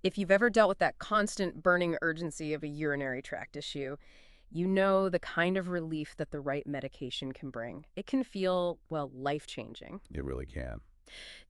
If you've ever dealt with that constant burning urgency of a urinary tract issue, you know the kind of relief that the right medication can bring. It can feel, well, life-changing. It really can.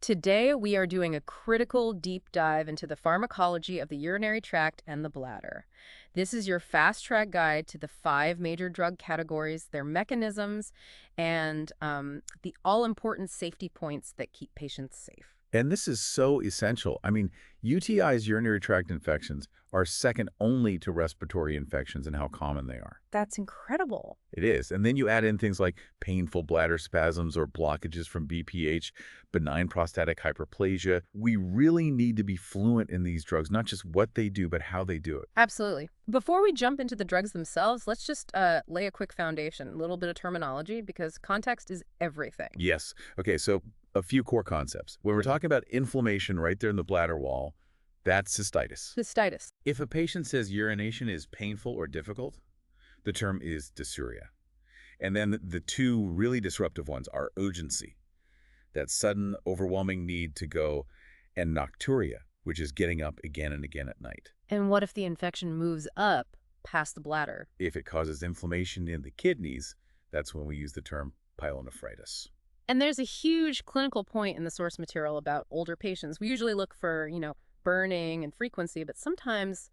Today, we are doing a critical deep dive into the pharmacology of the urinary tract and the bladder. This is your fast-track guide to the 5 major drug categories, their mechanisms, and the all-important safety points that keep patients safe. And this is so essential. I mean, UTIs, urinary tract infections, are second only to respiratory infections and how common they are. That's incredible. It is. And then you add in things like painful bladder spasms or blockages from BPH, benign prostatic hyperplasia. We really need to be fluent in these drugs, not just what they do, but how they do it. Absolutely. Before we jump into the drugs themselves, let's just lay a quick foundation, a little bit of terminology, because context is everything. Yes. Okay, so a few core concepts. When we're talking about inflammation right there in the bladder wall, that's cystitis. Cystitis. If a patient says urination is painful or difficult, the term is dysuria. And then the two really disruptive ones are urgency, that sudden, overwhelming need to go, and nocturia, which is getting up again and again at night. And what if the infection moves up past the bladder? If it causes inflammation in the kidneys, that's when we use the term pyelonephritis. And there's a huge clinical point in the source material about older patients. We usually look for, burning and frequency, but sometimes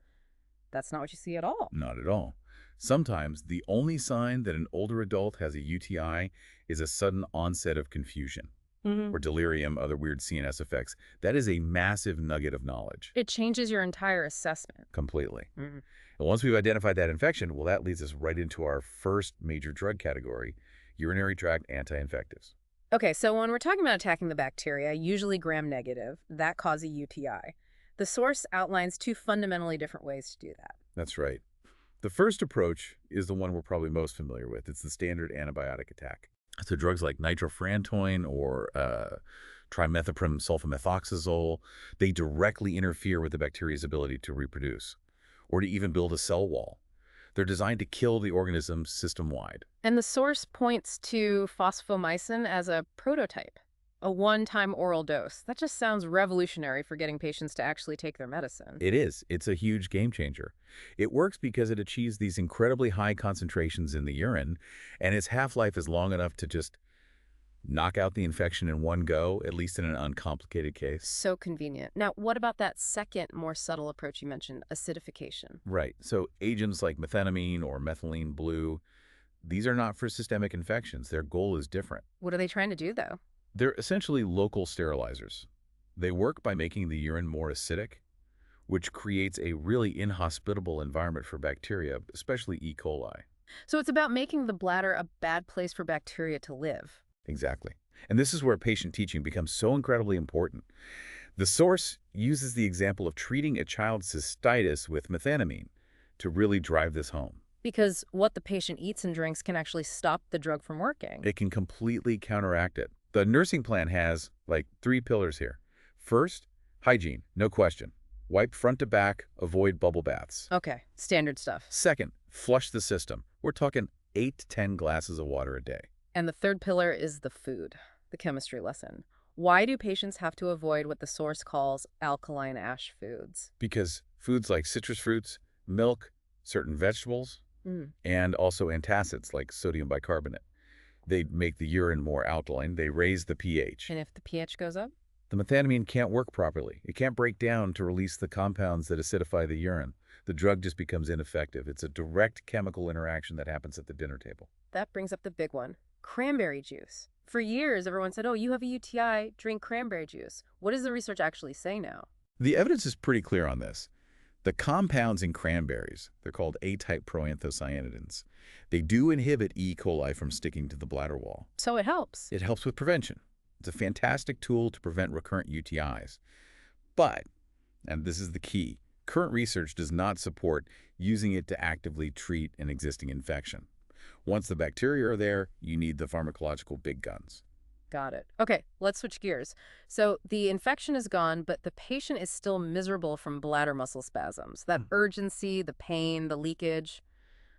that's not what you see at all. Not at all. Sometimes the only sign that an older adult has a UTI is a sudden onset of confusion or delirium, other weird CNS effects. That is a massive nugget of knowledge. It changes your entire assessment. Completely. And once we've identified that infection, well, that leads us right into our first major drug category, urinary tract antiinfectives. Okay, so when we're talking about attacking the bacteria, usually gram-negative, that cause a UTI. The source outlines 2 fundamentally different ways to do that. That's right. The first approach is the one we're probably most familiar with. It's the standard antibiotic attack. So drugs like nitrofurantoin or trimethoprim sulfamethoxazole, they directly interfere with the bacteria's ability to reproduce or to even build a cell wall. They're designed to kill the organism system-wide. And the source points to fosfomycin as a prototype, a one-time oral dose. That just sounds revolutionary for getting patients to actually take their medicine. It is. It's a huge game changer. It works because it achieves these incredibly high concentrations in the urine, and its half-life is long enough to just knock out the infection in one go, at least in an uncomplicated case. So convenient. Now, what about that second, more subtle approach you mentioned, acidification? Right. So agents like methenamine or methylene blue, these are not for systemic infections. Their goal is different. What are they trying to do, though? They're essentially local sterilizers. They work by making the urine more acidic, which creates a really inhospitable environment for bacteria, especially E. coli. So it's about making the bladder a bad place for bacteria to live. Exactly. And this is where patient teaching becomes so incredibly important. The source uses the example of treating a child's cystitis with methenamine to really drive this home. Because what the patient eats and drinks can actually stop the drug from working. It can completely counteract it. The nursing plan has, 3 pillars here. First, hygiene, no question. Wipe front to back, avoid bubble baths. Okay, standard stuff. Second, flush the system. We're talking 8 to 10 glasses of water a day. And the third pillar is the food, the chemistry lesson. Why do patients have to avoid what the source calls alkaline ash foods? Because foods like citrus fruits, milk, certain vegetables, and also antacids like sodium bicarbonate, they make the urine more alkaline. They raise the pH. And if the pH goes up? The methenamine can't work properly. It can't break down to release the compounds that acidify the urine. The drug just becomes ineffective. It's a direct chemical interaction that happens at the dinner table. That brings up the big one. Cranberry juice. For years, everyone said, oh, you have a UTI, drink cranberry juice. What does the research actually say now? The evidence is pretty clear on this. The compounds in cranberries, they're called A-type proanthocyanidins. They do inhibit E. coli from sticking to the bladder wall. So it helps. It helps with prevention. It's a fantastic tool to prevent recurrent UTIs. But, and this is the key, current research does not support using it to actively treat an existing infection. Once the bacteria are there, you need the pharmacological big guns. Got it. Okay, let's switch gears. So the infection is gone, but the patient is still miserable from bladder muscle spasms. That urgency, the pain, the leakage.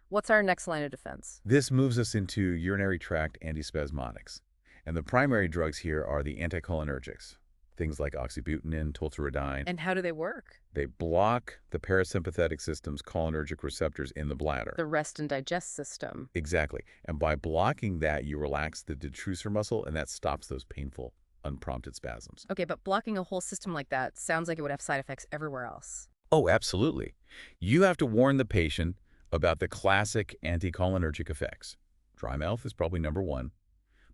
What's our next line of defense? This moves us into urinary tract antispasmodics. And the primary drugs here are the anticholinergics, things like oxybutynin, tolterodine. And how do they work? They block the parasympathetic system's cholinergic receptors in the bladder. The rest and digest system. Exactly. And by blocking that, you relax the detrusor muscle, and that stops those painful, unprompted spasms. Okay, but blocking a whole system like that sounds like it would have side effects everywhere else. Oh, absolutely. You have to warn the patient about the classic anticholinergic effects. Dry mouth is probably number one,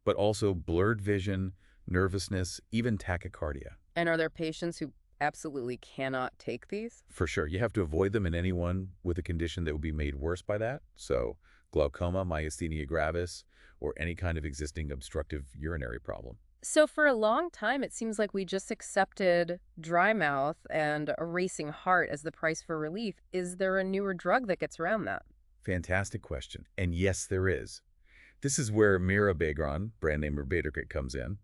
but also blurred vision, nervousness, even tachycardia. And are there patients who absolutely cannot take these? For sure. You have to avoid them in anyone with a condition that would be made worse by that. So glaucoma, myasthenia gravis, or any kind of existing obstructive urinary problem. So for a long time, it seems like we just accepted dry mouth and a racing heart as the price for relief. Is there a newer drug that gets around that? Fantastic question. And yes, there is. This is where mirabegron, brand name Beta-agonist, comes in.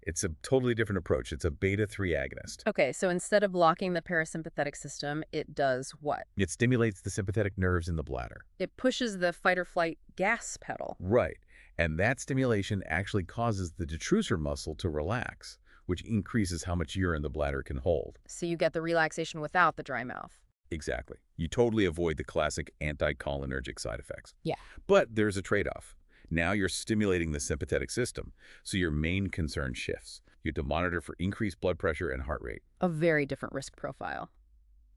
It's a totally different approach. It's a beta-3 agonist. Okay, so instead of blocking the parasympathetic system, it does what? It stimulates the sympathetic nerves in the bladder. It pushes the fight-or-flight gas pedal. Right. And that stimulation actually causes the detrusor muscle to relax, which increases how much urine the bladder can hold. So you get the relaxation without the dry mouth. Exactly. You totally avoid the classic anticholinergic side effects. Yeah. But there's a trade-off. Now you're stimulating the sympathetic system, so your main concern shifts. You have to monitor for increased blood pressure and heart rate. A very different risk profile.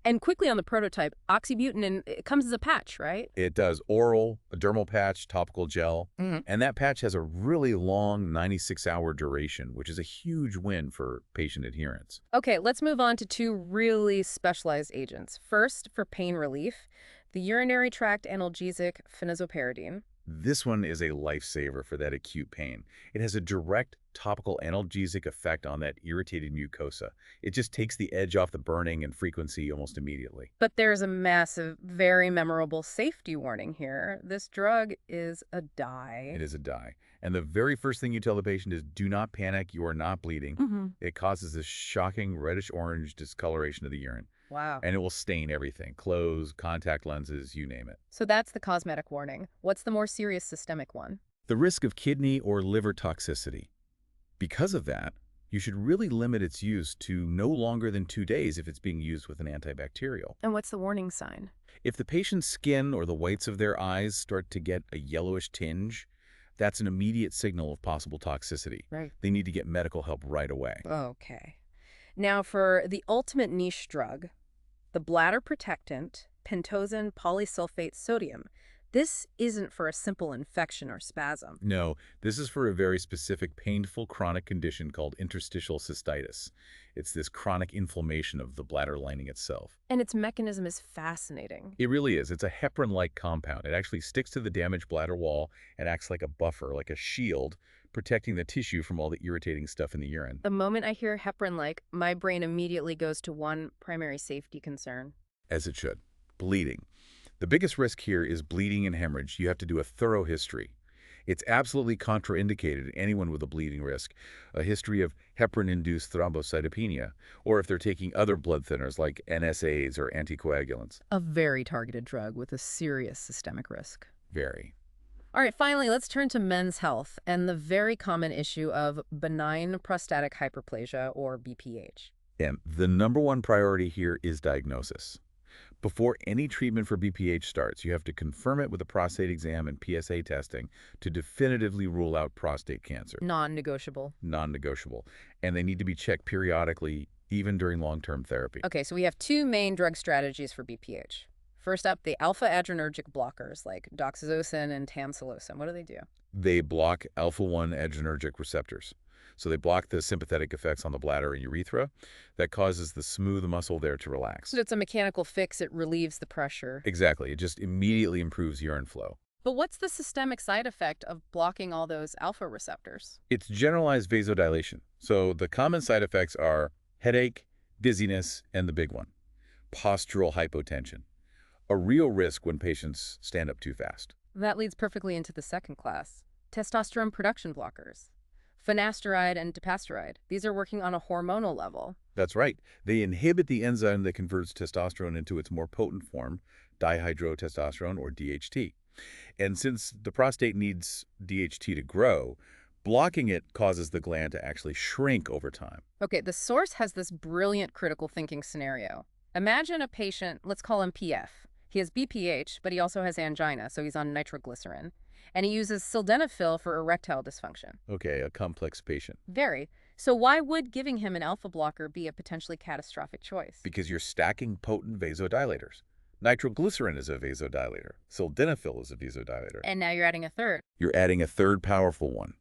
And quickly on the prototype, oxybutynin, it comes as a patch, right? It does oral, a dermal patch, topical gel, and that patch has a really long 96-hour duration, which is a huge win for patient adherence. Okay, let's move on to two really specialized agents. First, for pain relief, the urinary tract analgesic phenazopyridine. This one is a lifesaver for that acute pain. It has a direct topical analgesic effect on that irritated mucosa. It just takes the edge off the burning and frequency almost immediately. But there's a massive, very memorable safety warning here. This drug is a dye. It is a dye. And the very first thing you tell the patient is, do not panic, you are not bleeding. It causes this shocking reddish-orange discoloration of the urine. Wow. And it will stain everything, clothes, contact lenses, you name it. So that's the cosmetic warning. What's the more serious systemic one? The risk of kidney or liver toxicity. Because of that, you should really limit its use to no longer than 2 days if it's being used with an antibacterial. And what's the warning sign? If the patient's skin or the whites of their eyes start to get a yellowish tinge, that's an immediate signal of possible toxicity. Right. They need to get medical help right away. Okay. Now for the ultimate niche drug, the bladder protectant, pentosan polysulfate sodium. This isn't for a simple infection or spasm. No, this is for a very specific painful chronic condition called interstitial cystitis. It's this chronic inflammation of the bladder lining itself. And its mechanism is fascinating. It really is. It's a heparin-like compound. It actually sticks to the damaged bladder wall and acts like a buffer, like a shield, protecting the tissue from all the irritating stuff in the urine. The moment I hear heparin-like, my brain immediately goes to one primary safety concern. As it should. Bleeding. The biggest risk here is bleeding and hemorrhage. You have to do a thorough history. It's absolutely contraindicated in anyone with a bleeding risk, a history of heparin-induced thrombocytopenia, or if they're taking other blood thinners like NSAIDs or anticoagulants. A very targeted drug with a serious systemic risk. Very. All right, finally, let's turn to men's health and the very common issue of benign prostatic hyperplasia, or BPH. And the number one priority here is diagnosis. Before any treatment for BPH starts, you have to confirm it with a prostate exam and PSA testing to definitively rule out prostate cancer. Non-negotiable. Non-negotiable. And they need to be checked periodically, even during long-term therapy. Okay, so we have two main drug strategies for BPH. First up, the alpha-adrenergic blockers like doxazosin and tamsulosin. What do they do? They block alpha-1 adrenergic receptors. So they block the sympathetic effects on the bladder and urethra that causes the smooth muscle there to relax. So it's a mechanical fix. It relieves the pressure. Exactly. It just immediately improves urine flow. But what's the systemic side effect of blocking all those alpha receptors? It's generalized vasodilation. So the common side effects are headache, dizziness, and the big one, postural hypotension. A real risk when patients stand up too fast. That leads perfectly into the second class, testosterone production blockers. Finasteride and dipasteride. These are working on a hormonal level. That's right. They inhibit the enzyme that converts testosterone into its more potent form, dihydrotestosterone, or DHT. And since the prostate needs DHT to grow, Blocking it causes the gland to actually shrink over time. Okay, the source has this brilliant critical thinking scenario. Imagine a patient, let's call him PF. He has BPH, but he also has angina, so he's on nitroglycerin. And he uses sildenafil for erectile dysfunction. Okay, a complex patient. Very. So why would giving him an alpha blocker be a potentially catastrophic choice? Because you're stacking potent vasodilators. Nitroglycerin is a vasodilator. Sildenafil is a vasodilator. And now you're adding a third. You're adding a third powerful one.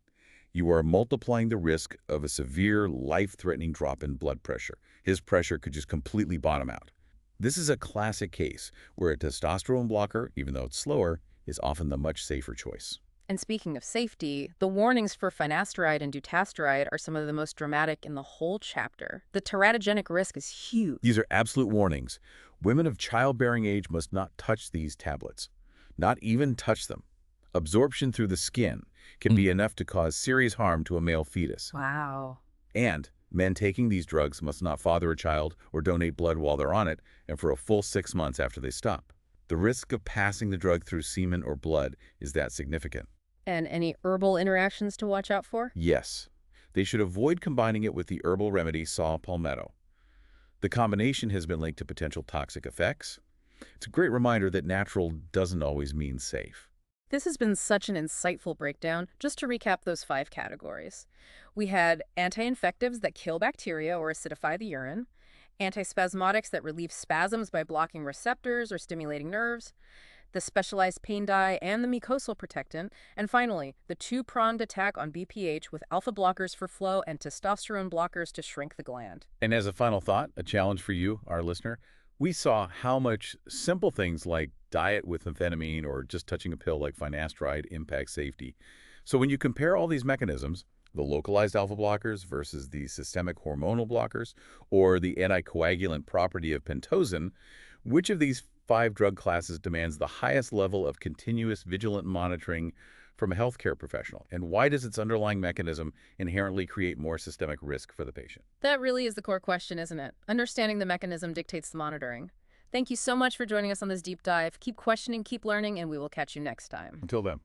You are multiplying the risk of a severe, life-threatening drop in blood pressure. His pressure could just completely bottom out. This is a classic case where a testosterone blocker, even though it's slower, is often the much safer choice. And speaking of safety, the warnings for finasteride and dutasteride are some of the most dramatic in the whole chapter. The teratogenic risk is huge. These are absolute warnings. Women of childbearing age must not touch these tablets. Not even touch them. Absorption through the skin can be enough to cause serious harm to a male fetus. Wow. And men taking these drugs must not father a child or donate blood while they're on it and for a full 6 months after they stop. The risk of passing the drug through semen or blood is that significant. And any herbal interactions to watch out for? Yes, they should avoid combining it with the herbal remedy saw palmetto. The combination has been linked to potential toxic effects. It's a great reminder that natural doesn't always mean safe. This has been such an insightful breakdown. Just to recap those 5 categories. We had antiinfectives that kill bacteria or acidify the urine, antispasmodics that relieve spasms by blocking receptors or stimulating nerves, the specialized pain dye and the mucosal protectant, and finally, the 2-pronged attack on BPH with alpha blockers for flow and testosterone blockers to shrink the gland. And as a final thought, a challenge for you, our listener, we saw how much simple things like diet with methenamine or just touching a pill like finasteride impact safety. So when you compare all these mechanisms, the localized alpha blockers versus the systemic hormonal blockers, or the anticoagulant property of pentosine, which of these 5 drug classes demands the highest level of continuous vigilant monitoring from a healthcare professional? And why does its underlying mechanism inherently create more systemic risk for the patient? That really is the core question, isn't it? Understanding the mechanism dictates the monitoring. Thank you so much for joining us on this deep dive. Keep questioning, keep learning, and we will catch you next time. Until then.